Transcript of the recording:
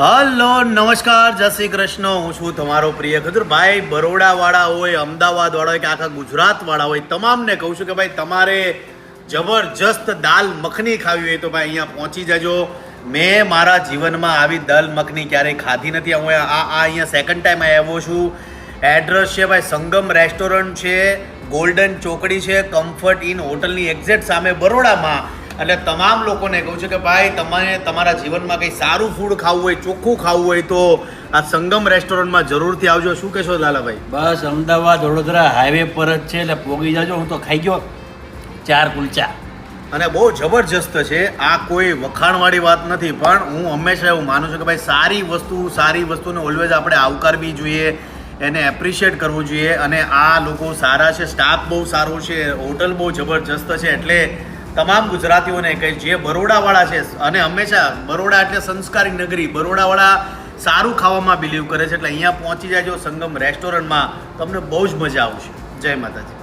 Hello નમસ્કાર, જય શ્રી કૃષ્ણ. હું છું તમારો પ્રિય ખજૂર ભાઈ. બરોડાવાળા હોય, અમદાવાદવાળા હોય કે આખા ગુજરાતવાળા હોય, તમામને કહું છું કે ભાઈ તમારે જબરજસ્ત દાલ મખની ખાવી હોય તો ભાઈ અહીંયા પહોંચી જજો. મેં મારા જીવનમાં આવી દાલ મખની ક્યારેય ખાધી નથી. હું અહીંયા સેકન્ડ ટાઈમ આવ્યો છું. એડ્રેસ છે ભાઈ સંગમ રેસ્ટોરન્ટ છે, ગોલ્ડન ચોકડી છે, કમ્ફર્ટ ઇન હોટલની એક્ઝેક્ટ સામે બરોડામાં. એટલે તમામ લોકોને કહું છું કે ભાઈ તમારે તમારા જીવનમાં કંઈ સારું ફૂડ ખાવું હોય, ચોખ્ખું ખાવું હોય તો આ સંગમ રેસ્ટોરન્ટમાં જરૂરથી આવજો. શું કહેશો લાલાભાઈ? બસ અમદાવાદ વડોદરા હાઈવે પર જ છે, એટલે પોગી જાજો. હું તો ખાઈ ગયો 4 કુલચા અને બહુ જબરજસ્ત છે. આ કોઈ વખાણવાળી વાત નથી, પણ હું હંમેશા એવું માનું છું કે ભાઈ સારી વસ્તુને ઓલવેઝ આપણે આવકારવી જોઈએ, એને એપ્રિશિએટ કરવું જોઈએ. અને આ લોકો સારા છે, સ્ટાફ બહુ સારો છે, હોટલ બહુ જબરજસ્ત છે. એટલે તમામ ગુજરાતીઓને કંઈ જે બરોડાવાળા છે, અને હંમેશા બરોડા એટલે સંસ્કારી નગરી, બરોડાવાળા સારું ખાવામાં બિલીવ કરે છે, એટલે અહીંયા પહોંચી જાજો સંગમ રેસ્ટોરન્ટમાં. તમને બહુ જ મજા આવશે. જય માતાજી.